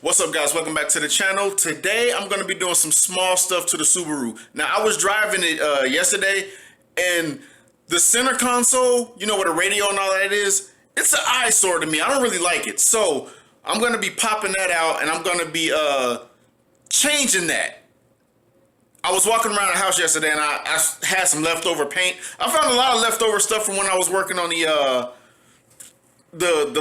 What's up, guys? Welcome back to the channel. Today I'm going to be doing some small stuff to the Subaru. Now, I was driving it yesterday, and the center console, you know, where the radio and all that is, it's an eyesore to me. I don't really like it. So I'm going to be popping that out, and I'm going to be changing that. I was walking around the house yesterday, and I had some leftover paint. I found a lot of leftover stuff from when I was working on the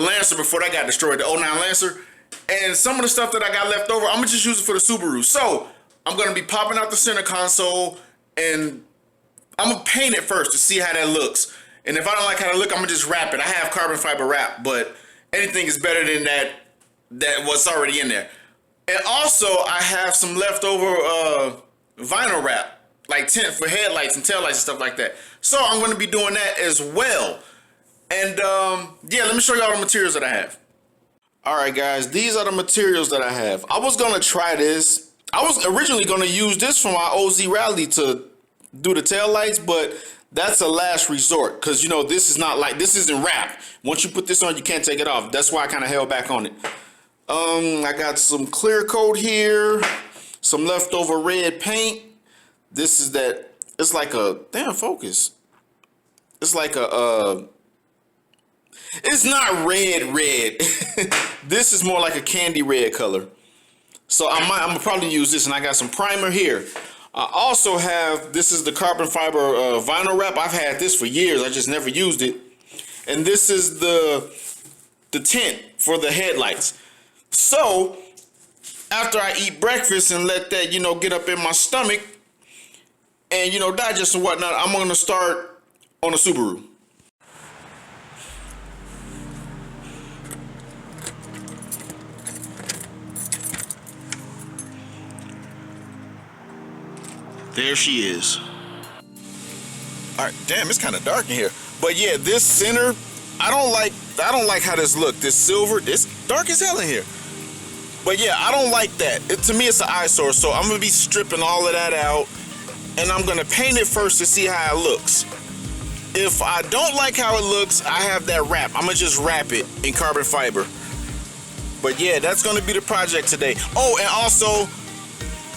Lancer before that got destroyed, the '09 Lancer. And some of the stuff that I got left over, I'm gonna just use it for the Subaru. So I'm gonna be popping out the center console, and I'm gonna paint it first to see how that looks. And if I don't like how it look, I'm gonna just wrap it. I have carbon fiber wrap, but anything is better than that what's already in there. And also, I have some leftover vinyl wrap, like tint for headlights and taillights and stuff like that. So I'm gonna be doing that as well. And yeah, let me show y'all the materials that I have. All right, guys, these are the materials that I have. I was gonna try this. I was originally gonna use this for my OZ Rally to do the taillights, but that's a last resort because, you know, this isn't wrap. Once you put this on, you can't take it off. That's why I kind of held back on it. I got some clear coat here, some leftover red paint. This is that. It's like a damn focus. It's like a it's not red. This is more like a candy red color. So I'm gonna probably use this, and I got some primer here. I also have, this is the carbon fiber vinyl wrap. I've had this for years. I just never used it. And this is the tint for the headlights. So after I eat breakfast and let that, you know, get up in my stomach and, you know, digest and whatnot, I'm gonna start on the Subaru. There she is. All right, damn, it's kind of dark in here. But yeah, this center, I don't like how this look. This silver, it's dark as hell in here. But yeah, I don't like that. To me, it's an eyesore. So I'm gonna be stripping all of that out, and I'm gonna paint it first to see how it looks. If I don't like how it looks, I have that wrap. I'm gonna just wrap it in carbon fiber. But yeah, that's gonna be the project today. Oh, and also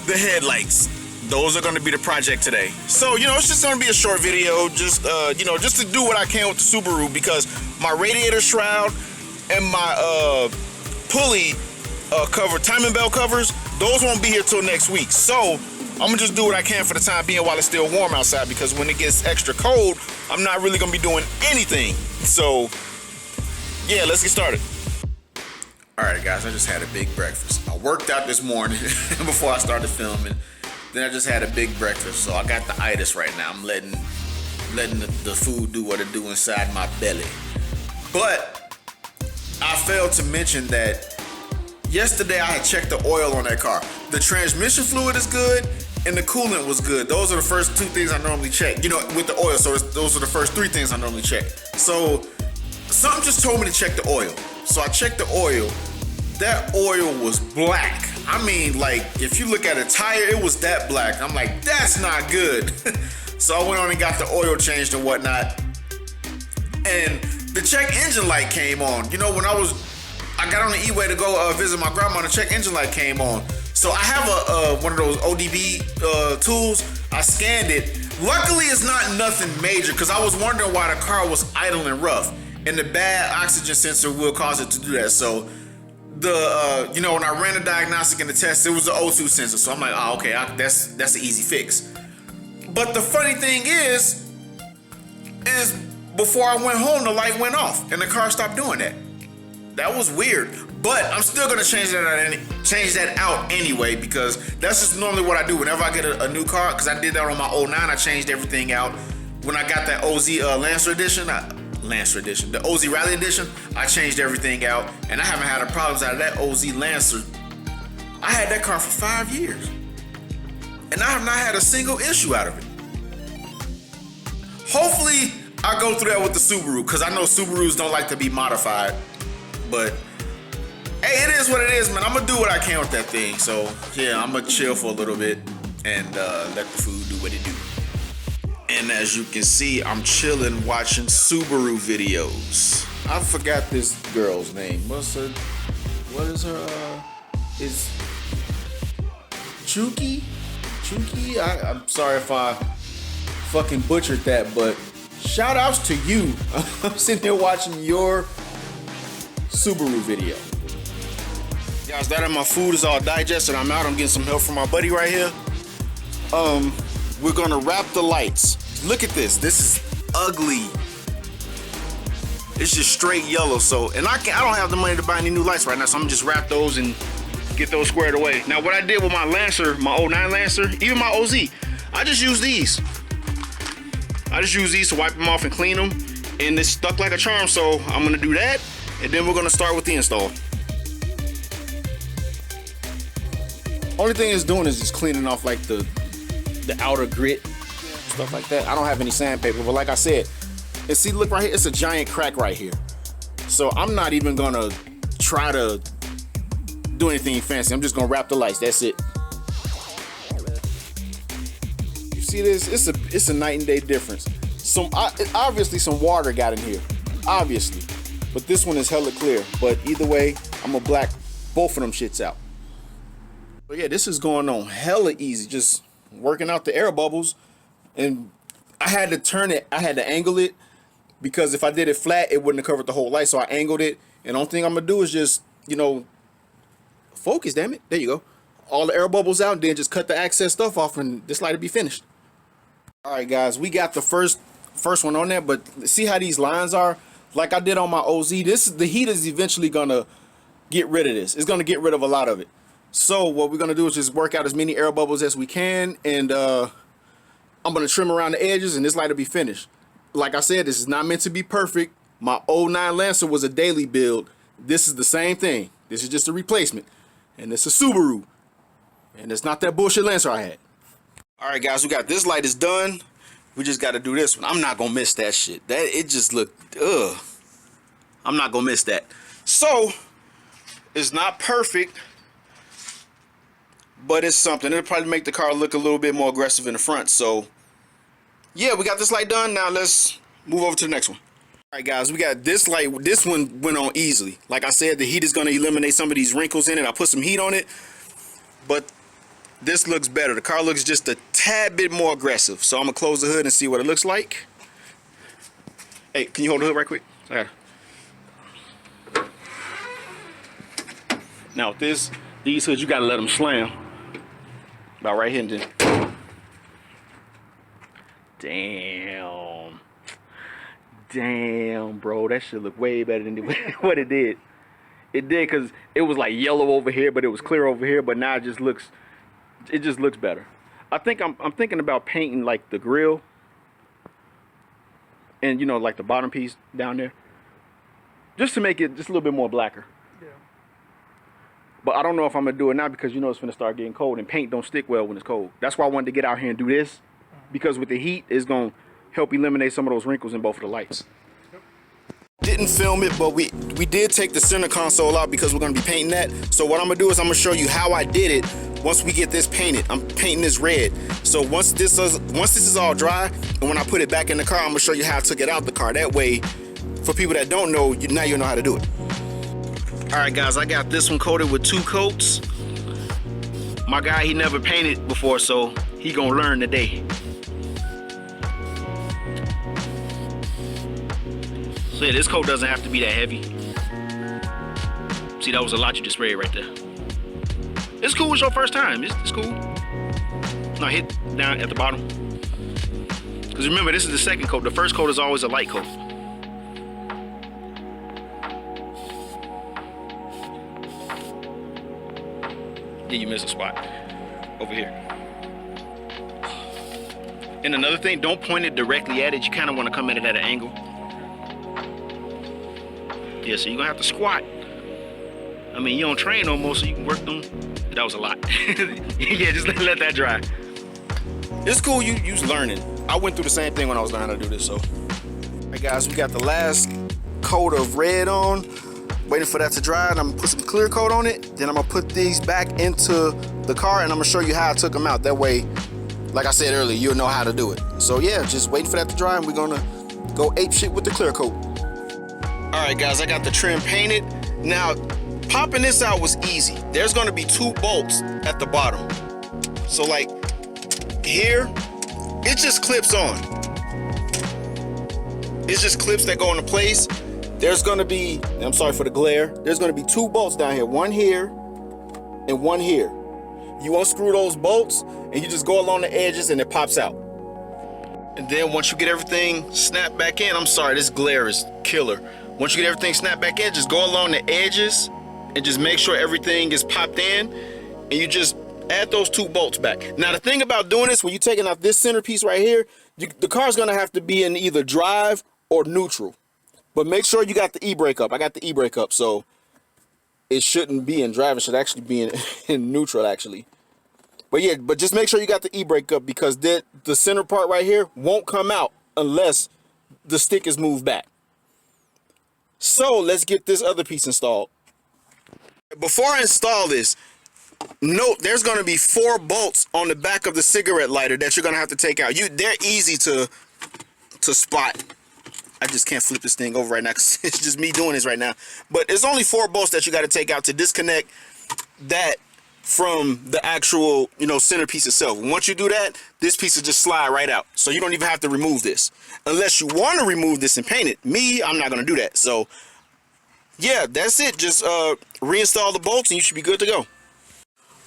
the headlights. Those are going to be the project today. So, you know, it's just going to be a short video, just, you know, just to do what I can with the Subaru, because my radiator shroud and my pulley cover, timing belt covers, those won't be here till next week. So I'm going to just do what I can for the time being while it's still warm outside, because when it gets extra cold, I'm not really going to be doing anything. So, yeah, let's get started. All right, guys, I just had a big breakfast. I worked out this morning before I started filming. Then I just had a big breakfast, so I got the itis right now. I'm letting the food do what it do inside my belly. But I failed to mention that yesterday I had checked the oil on that car. The transmission fluid is good, and the coolant was good. Those are the first two things I normally check. You know, with the oil, so those are the first three things I normally check. So something just told me to check the oil. So I checked the oil. That oil was black. I mean, like, if you look at a tire, it was that black. I'm like, that's not good. So I went on and got the oil changed and whatnot. And the check engine light came on. You know, when I got on the E-way to go visit my grandma, the check engine light came on. So I have one of those ODB tools. I scanned it. Luckily, it's not nothing major, because I was wondering why the car was idling rough. And the bad oxygen sensor will cause it to do that. So you know, when I ran the diagnostic and the test, it was the O2 sensor. So I'm like, oh, okay, that's an easy fix. But the funny thing is before I went home, the light went off and the car stopped doing that. That was weird. But I'm still gonna change that out anyway, because that's just normally what I do whenever I get a new car. Because I did that on my '09. I changed everything out. When I got that OZ Lancer edition, the OZ Rally edition, I changed everything out, and I haven't had a problems out of that OZ Lancer. I had that car for 5 years, and I have not had a single issue out of it. Hopefully, I go through that with the Subaru, because I know Subarus don't like to be modified. But hey, it is what it is, man. I'm gonna do what I can with that thing. So yeah, I'm gonna chill for a little bit and let the food do what it do. And as you can see, I'm chilling watching Subaru videos. I forgot this girl's name. What is her is Chuki. I'm sorry if I fucking butchered that, but shout outs to you. I'm sitting here watching your Subaru video. Guys, that and my food is all digested. I'm out. I'm getting some help from my buddy right here. We're gonna wrap the lights. Look at this. This is ugly. It's just straight yellow. So, and I don't have the money to buy any new lights right now, so I'm gonna just wrap those and get those squared away. Now, what I did with my Lancer, my 09 Lancer, even my OZ, I just use these. I just use these to wipe them off and clean them, and it's stuck like a charm. So I'm gonna do that, and then we're gonna start with the install. Only thing it's doing is just cleaning off like the outer grit, stuff like that. I don't have any sandpaper, but like I said, and see, look right here, it's a giant crack right here. So I'm not even gonna try to do anything fancy. I'm just gonna wrap the lights, that's it. You see this? It's a night and day difference. Obviously some water got in here, obviously, but this one is hella clear. But either way, I'm gonna black both of them shits out. So yeah, this is going on hella easy, just working out the air bubbles. And I had to turn it, I had to angle it, because if I did it flat, it wouldn't have covered the whole light. So I angled it, and the only thing I'm gonna do is just, you know, focus, damn it. There you go. All the air bubbles out, and then just cut the excess stuff off, and this light will be finished. All right, guys, we got the first one on there, but see how these lines are? Like I did on my OZ, the heat is eventually gonna get rid of this. It's gonna get rid of a lot of it. So what we're gonna do is just work out as many air bubbles as we can, and I'm gonna trim around the edges, and this light will be finished. Like I said, this is not meant to be perfect. My 09 Lancer was a daily build. This is the same thing. This is just a replacement, and it's a Subaru, and it's not that bullshit Lancer I had. All right, guys, we got this light is done. We just got to do this one. I'm not gonna miss that shit. It just looked I'm not gonna miss that. So it's not perfect, but it's something. It'll probably make the car look a little bit more aggressive in the front. So yeah, we got this light done. Now let's move over to the next one. All right, guys, we got this light. This one went on easily. Like I said, the heat is going to eliminate some of these wrinkles in it. I put some heat on it, but this looks better. The car looks just a tad bit more aggressive. So I'm going to close the hood and see what it looks like. Hey, can you hold the hood right quick? Now with these hoods, you got to let them slam. About right here and then. Damn, bro, that shit look way better than what it did. It did, because it was like yellow over here, but it was clear over here. But now it just looks better. I think I'm thinking about painting like the grill, and you know, like the bottom piece down there, just to make it just a little bit more blacker. Yeah. But I don't know if I'm gonna do it now, because you know it's gonna start getting cold, and paint don't stick well when it's cold. That's why I wanted to get out here and do this, because with the heat, it's gonna help eliminate some of those wrinkles in both of the lights. Didn't film it, but we did take the center console out because we're gonna be painting that. So what I'm gonna do is I'm gonna show you how I did it once we get this painted. I'm painting this red. So once this is all dry, and when I put it back in the car, I'm gonna show you how I took it out the car. That way, for people that don't know, now you know how to do it. All right, guys, I got this one coated with 2 coats. My guy, he never painted before, so he gonna learn today. So yeah, this coat doesn't have to be that heavy. See, that was a lot you just sprayed right there. It's cool, it's your first time. It's cool. Now hit down at the bottom. Because remember, this is the second coat. The first coat is always a light coat. Yeah, you missed a spot. Over here. And another thing, don't point it directly at it. You kind of want to come at it at an angle. Yeah, so you're gonna have to squat. I mean, you don't train no more, so you can work them. That was a lot. Yeah, just let that dry. It's cool, you's learning. I went through the same thing when I was learning how to do this, so. All right, guys, we got the last coat of red on. Waiting for that to dry, and I'm gonna put some clear coat on it. Then I'm gonna put these back into the car, and I'm gonna show you how I took them out. That way, like I said earlier, you'll know how to do it. So yeah, just waiting for that to dry, and we're gonna go ape shit with the clear coat. All right, guys, I got the trim painted. Now, popping this out was easy. There's gonna be 2 bolts at the bottom. So like here, it just clips on. It's just clips that go into place. There's gonna be, I'm sorry for the glare, there's gonna be 2 bolts down here, one here and one here. You unscrew those bolts and you just go along the edges and it pops out. And then once you get everything snapped back in, I'm sorry, this glare is killer. Once you get everything snapped back in, just go along the edges and just make sure everything is popped in, and you just add those 2 bolts back. Now the thing about doing this, when you're taking out this centerpiece right here, the car's gonna have to be in either drive or neutral. But make sure you got the e-brake up. I got the e-brake up, so it shouldn't be in drive. It should actually be in neutral, actually. But yeah, but just make sure you got the e-brake up, because the center part right here won't come out unless the stick is moved back. So let's get this other piece installed. Before I install this, note there's going to be 4 bolts on the back of the cigarette lighter that you're going to have to take out. They're easy to spot. I just can't flip this thing over right now because it's just me doing this right now. But there's only 4 bolts that you got to take out to disconnect that from the actual, centerpiece itself. Once you do that, this piece will just slide right out. So you don't even have to remove this. Unless you want to remove this and paint it. Me, I'm not going to do that. So yeah, that's it. Just reinstall the bolts and you should be good to go.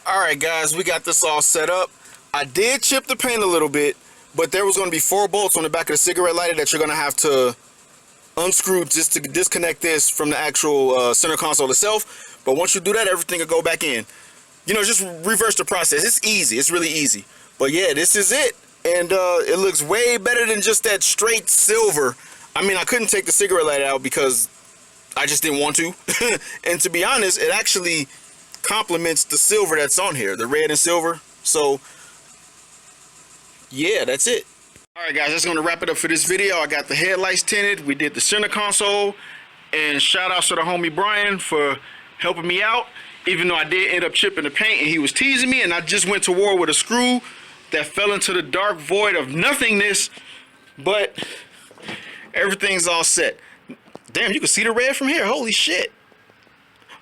Alright guys, we got this all set up. I did chip the paint a little bit, but there was going to be 4 bolts on the back of the cigarette lighter that you're going to have to unscrew just to disconnect this from the actual center console itself. But once you do that, everything will go back in. Just reverse the process. It's easy. It's really easy. But yeah, this is it. And it looks way better than just that straight silver. I mean, I couldn't take the cigarette lighter out because I just didn't want to. And to be honest, it actually complements the silver that's on here, the red and silver. So yeah, that's it. All right guys, that's going to wrap it up for this video. I got the headlights tinted, we did the center console, and shout outs to the homie Brian for helping me out, even though I did end up chipping the paint and he was teasing me, and I just went to war with a screw that fell into the dark void of nothingness. But everything's all set. Damn, you can see the red from here. Holy shit.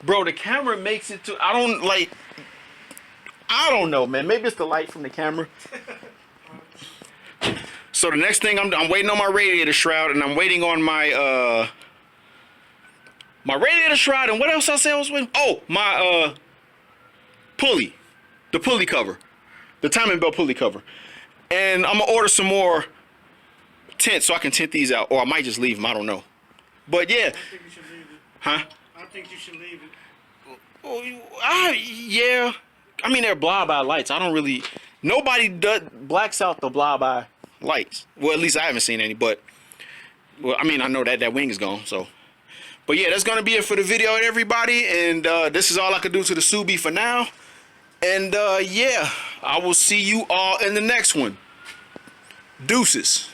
Bro, the camera makes it to, I don't know, man. Maybe it's the light from the camera. So the next thing, I'm waiting on my radiator shroud, and I'm waiting on my my radiator shroud, and what else I said I was waiting? Oh, my pulley, the pulley cover, the timing belt pulley cover. And I'm gonna order some more tint so I can tint these out, or I might just leave them, I don't know. But yeah. I think you should leave it. Huh? I think you should leave it. Yeah. I mean, they're blob-eye lights. I don't really, nobody blacks out the blob-eye lights. Well, at least I haven't seen any, but, well, I mean, I know that wing is gone, so. But yeah, that's going to be it for the video, everybody. And this is all I could do to the Subi for now. And yeah, I will see you all in the next one. Deuces.